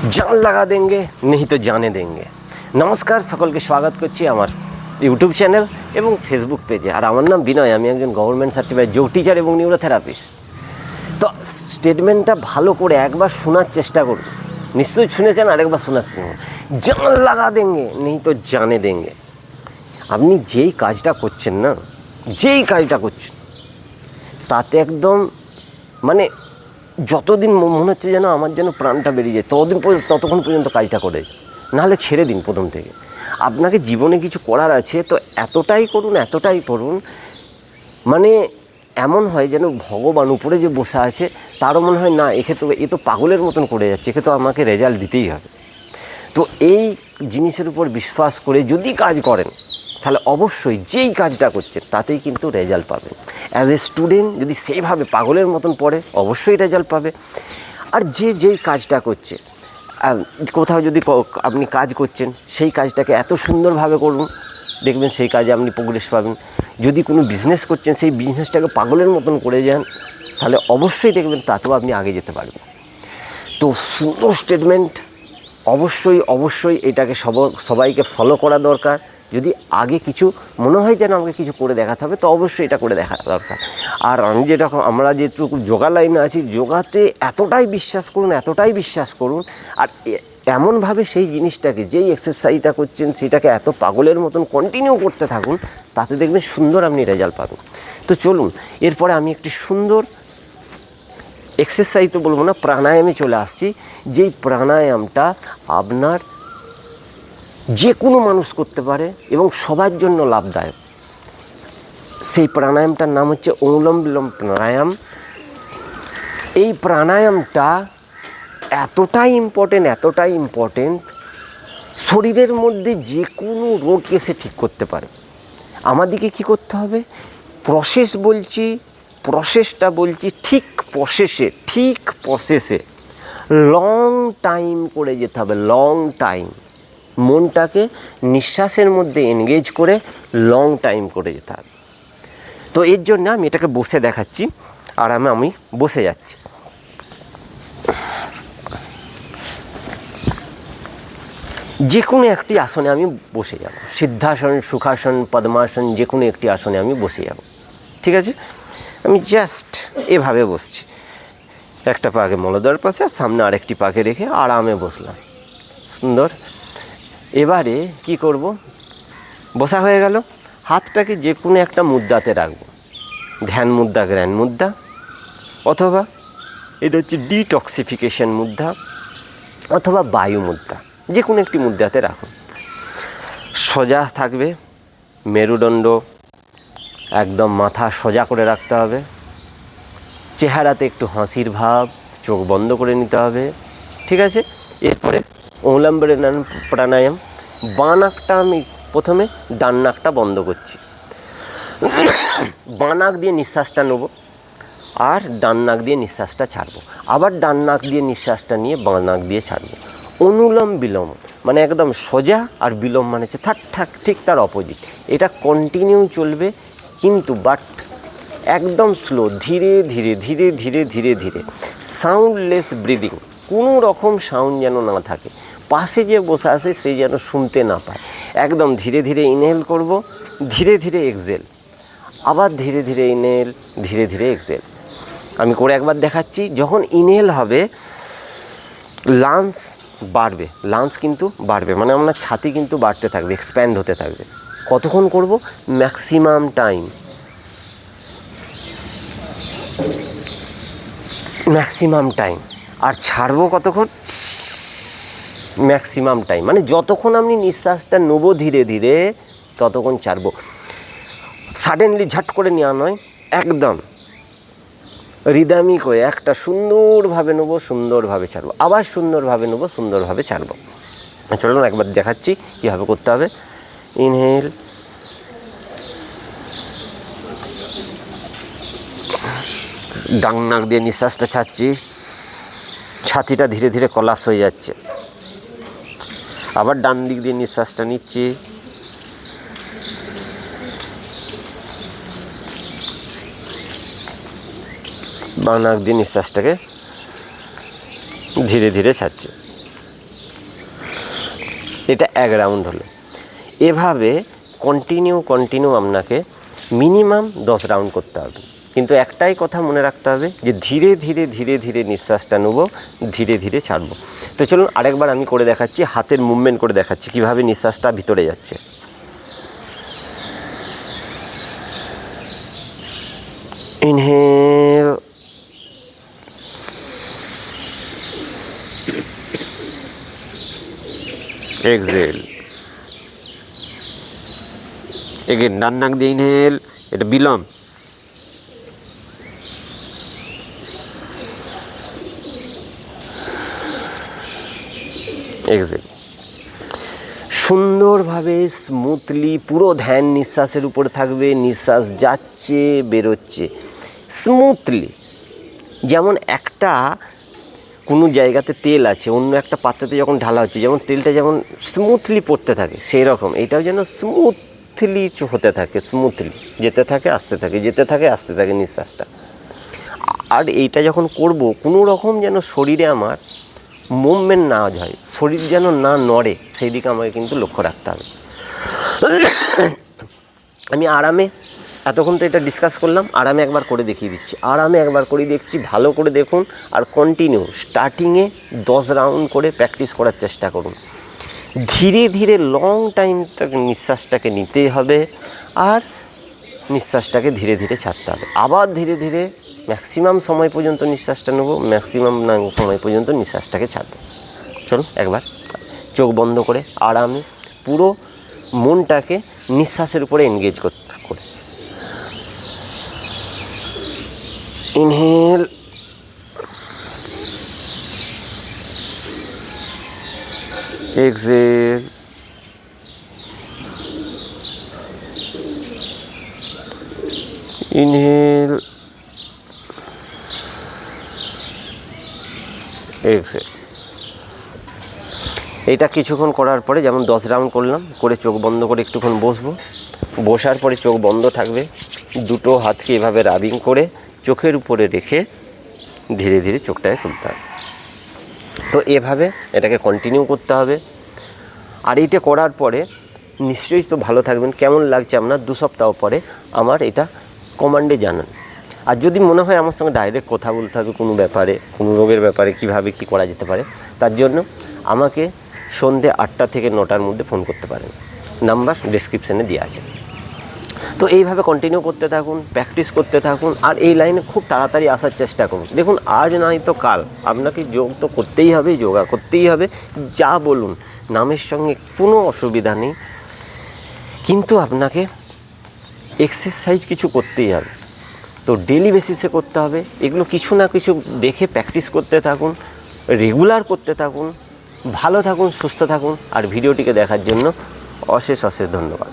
জান লাগা দেঙ্গে নেই তো জানে দেঙ্গে। নমস্কার, সকলকে স্বাগত করছি আমার ইউটিউব চ্যানেল এবং ফেসবুক পেজে। আর আমার নাম বিনয়, আমি একজন গভর্নমেন্ট সার্টিফাইড যোগ টিচার এবং নিউরোথেরাপিস্ট। তো স্টেটমেন্টটা ভালো করে একবার শোনার চেষ্টা করুন। নিশ্চয়ই শুনেছেন, আরেকবার শোনাচ্ছেন। জান লাগা দেঙ্গে নেই তো জানে দেঙ্গে। আপনি যেই কাজটা করছেন না, যেই কাজটা করছেন তাতে একদম মানে যতদিন মনে হচ্ছে যেন আমার যেন প্রাণটা বেরিয়ে যায়, ততক্ষণ পর্যন্ত কাজটা করে, নাহলে ছেড়ে দিন প্রথম থেকে। আপনাকে জীবনে কিছু করার আছে তো এতটাই করুন মানে এমন হয় যেন ভগবান উপরে যে বসে আছে তারও মনে হয় না, এ তো পাগলের মতন করে যাচ্ছে, একে তো আমাকে রেজাল্ট দিতেই হবে। তো এই জিনিসের উপর বিশ্বাস করে যদি কাজ করেন তাহলে অবশ্যই যেই কাজটা করছেন তাতেই কিন্তু রেজাল্ট পাবেন। অ্যাজ এ স্টুডেন্ট যদি সেইভাবে পাগলের মতন পড়ে অবশ্যই রেজাল্ট পাবে। আর যেই কাজটা করছে, কোথাও যদি আপনি কাজ করছেন সেই কাজটাকে এত সুন্দরভাবে করুন, দেখবেন সেই কাজে আপনি প্রোগ্রেস পাবেন। যদি কোনো বিজনেস করছেন সেই বিজনেসটাকে পাগলের মতন করে যান তাহলে অবশ্যই দেখবেন তাতেও আপনি আগে যেতে পারবেন। তো সুন্দর স্টেটমেন্ট, অবশ্যই এটাকে সবাইকে ফলো করা দরকার। যদি আগে কিছু মনে হয় যেন আমাকে কিছু করে দেখাতে হবে তো অবশ্যই এটা করে দেখা দরকার। আর আমরা যেটুকু যোগা লাইনে আছি, যোগাতে এতটাই বিশ্বাস করুন আর এমনভাবে সেই জিনিসটাকে, যেই এক্সারসাইজটা করছেন সেটাকে এত পাগলের মতন কন্টিনিউ করতে থাকুন, তাতে দেখবেন সুন্দর আপনি রেজাল্ট পাবেন। তো চলুন, এরপরে আমি একটি সুন্দর এক্সারসাইজ তো বলবো না, প্রাণায়ামে চলে আসছি। যেই প্রাণায়ামটা আপনার যে কোনো মানুষ করতে পারে এবং সবার জন্য লাভদায়ক। সেই প্রাণায়ামটার নাম হচ্ছে অনুলোম বিলোম প্রাণায়াম। এই প্রাণায়ামটা এতটাই ইম্পর্টেন্ট, শরীরের মধ্যে যে কোনো রোগকে সে ঠিক করতে পারে। আমাদেরকে কি করতে হবে? প্রসেসটা বলছি ঠিক প্রসেসে লং টাইম করে যেতে হবে। লং টাইম, মনটাকে নিঃশ্বাসের মধ্যে এনগেজ করে লং টাইম করে যেতে হবে। তো এর জন্য আমি এটাকে বসে দেখাচ্ছি আর আমি বসে যাচ্ছি। যে কোনো একটি আসনে আমি বসে যাব, সিদ্ধাসন, সুখাসন, পদ্মাসন, যে কোনো একটি আসনে আমি বসে যাব। ঠিক আছে, আমি জাস্ট এভাবে বসছি, একটা পাকে মলদ্বার পাশে আর সামনে আরেকটি পাকে রেখে আরামে বসলাম। সুন্দর। এবারে কি করব? বসা হয়ে গেল, হাতটাকে যে কোনো একটা মুদ্রাতে রাখবো। ধ্যান মুদ্রা, জ্ঞান মুদ্রা, অথবা এটা হচ্ছে ডিটক্সিফিকেশন মুদ্রা, অথবা বায়ু মুদ্রা, যে কোনো একটি মুদ্রাতে রাখুন। সোজা থাকবে, মেরুদণ্ড একদম মাথা সোজা করে রাখতে হবে। চেহারাতে একটু হাসির ভাব, চোখ বন্ধ করে নিতে হবে। ঠিক আছে, এরপরে অনুলোম বিলোম প্রাণায়াম। বাঁ নাকটা আমি প্রথমে ডান নাকটা বন্ধ করছি, বাঁ নাক দিয়ে নিঃশ্বাসটা নেব আর ডান নাক দিয়ে নিঃশ্বাসটা ছাড়বো, আবার ডান নাক দিয়ে নিঃশ্বাসটা নিয়ে বাঁ নাক দিয়ে ছাড়বো। অনুলোম বিলোম মানে একদম সোজা, আর বিলোম মানে হচ্ছে ঠিক তার অপোজিট। এটা কন্টিনিউ চলবে, কিন্তু বাট একদম স্লো, ধীরে ধীরে সাউন্ডলেস ব্রিদিং, কোনো রকম সাউন্ড যেন না থাকে। পাশে যে বসে আছে সে যেন শুনতে না পায়। একদম ধীরে ইনহেল করব, ধীরে এক্সেল, আবার ধীরে ইনহেল, ধীরে এক্সেল। আমি করে একবার দেখাচ্ছি। যখন ইনহেল হবে লাংস কিন্তু বাড়বে, মানে আপনার ছাতি কিন্তু বাড়তে থাকবে, এক্সপ্যান্ড হতে থাকবে। কতক্ষণ করব? Maximum time. আর ছাড়বো কতক্ষণ? ম্যাক্সিমাম টাইম, মানে যতক্ষণ আপনি নিঃশ্বাসটা নেবো ধীরে ততক্ষণ ছাড়বো। সাডেনলি ঝট করে নেওয়া নয়, একদম রিদমিক হয়ে একটা সুন্দরভাবে নেবো, সুন্দরভাবে ছাড়বো, আবার সুন্দরভাবে নেবো, সুন্দরভাবে ছাড়বো। চলুন একবার দেখাচ্ছি কীভাবে করতে হবে। ইনহেল, ডান নাক দিয়ে নিঃশ্বাসটা ছাড়ছি, ছাতিটা ধীরে কলাপস হয়ে যাচ্ছে। আবার ডান দিক দিয়ে নিঃশ্বাসটা নিচ্ছি, বাঁ নাক দিয়ে নিঃশ্বাসটাকে ধীরে ছাড়ছি। এটা 1 রাউন্ড হলো। এভাবে কন্টিনিউ আপনাকে মিনিমাম 10 রাউন্ড করতে হবে। কিন্তু একটাই কথা মনে রাখতে হবে যে ধীরে ধীরে নিঃশ্বাসটা নেব, ধীরে ধীরে ছাড়বো। তো চলুন আরেকবার আমি করে দেখাচ্ছি, হাতের মুভমেন্ট করে দেখাচ্ছি কীভাবে নিঃশ্বাসটা ভিতরে যাচ্ছে। ইনহেল, এক্সহেল, এগেন ডান নাক দিয়ে ইনহেল, এটা বিলম্ব, এক্সহেল। সুন্দরভাবে স্মুথলি পুরো ধ্যান নিঃশ্বাসের উপরে থাকবে, নিঃশ্বাস যাচ্ছে বেরোচ্ছে স্মুথলি। যেমন একটা কোনো জায়গাতে তেল আছে, অন্য একটা পাত্রতে যখন ঢালা হচ্ছে, যেমন তেলটা যেমন স্মুথলি পড়তে থাকে, সেই রকম এটাও যেন স্মুথলি হতে থাকে, স্মুথলি যেতে থাকে আসতে থাকে, যেতে থাকে আসতে থাকে নিঃশ্বাসটা। আর এইটা যখন করব কোনো রকম যেন শরীরে আমার মুভমেন্ট না হয়, শরীর যেন না নড়ে, সেই দিকে আমাকে কিন্তু লক্ষ্য রাখতে হবে। আমি আরামে এতক্ষণ তো এটা ডিসকাস করলাম, আরামে একবার করে দেখিয়ে দিচ্ছি, আরামে একবার করে দেখছি, ভালো করে দেখুন। আর কন্টিনিউ স্টার্টিংয়ে 10 রাউন্ড করে প্র্যাকটিস করার চেষ্টা করুন। ধীরে ধীরে লং টাইম নিঃশ্বাসটাকে নিতে হবে, আর নিঃশ্বাসটাকে ধীরে ধীরে ছাড়তে হবে। আবার ধীরে ধীরে ম্যাক্সিমাম সময় পর্যন্ত নিঃশ্বাসটা নেব, ম্যাক্সিমাম সময় পর্যন্ত নিঃশ্বাসটাকে ছাড়বো। চলুন একবার চোখ বন্ধ করে আরামে পুরো মনটাকে নিঃশ্বাসের উপরে এনগেজ করে ইনহেল, এক্সহেল, ইনহেল, এক্সহেল। এটা কিছুক্ষণ করার পরে যেমন 10 রাউন্ড করলাম, করে চোখ বন্ধ করে একটুক্ষণ বসবো। বসার পরে চোখ বন্ধ থাকবে, দুটো হাতকে এভাবে রাবিং করে চোখের উপরে রেখে ধীরে ধীরে চোখটাকে খুলতে হবে। তো এভাবে এটাকে কন্টিনিউ করতে হবে। আর এইটা করার পরে নিশ্চয়ই তো ভালো থাকবেন। কেমন লাগছে আপনার 2 সপ্তাহ পরে আমার এটা কমেন্টে জানান। আর যদি মনে হয় আমার সঙ্গে ডাইরেক্ট কথা বলতে হবে কোনো ব্যাপারে, কোনো রোগের ব্যাপারে, কীভাবে কী করা যেতে পারে, তার জন্য আমাকে সন্ধ্যে 8টা থেকে 9টার মধ্যে ফোন করতে পারেন, নাম্বার ডেসক্রিপশানে দেওয়া আছে। তো এইভাবে কন্টিনিউ করতে থাকুন, প্র্যাকটিস করতে থাকুন, আর এই লাইনে খুব তাড়াতাড়ি আসার চেষ্টা করুন। দেখুন আজ নয় তো কাল আপনাকে যোগ তো করতেই হবে, যোগা করতেই হবে। যা বলুন, নামের সঙ্গে কোনো অসুবিধা নেই, কিন্তু আপনাকে এক্সারসাইজ কিছু করতেই হবে। তো ডেলি বেসিসে করতে হবে এগুলো, কিছু না কিছু দেখে প্র্যাকটিস করতে থাকুন, রেগুলার করতে থাকুন। ভালো থাকুন, সুস্থ থাকুন। আর ভিডিওটিকে দেখার জন্য অশেষ ধন্যবাদ।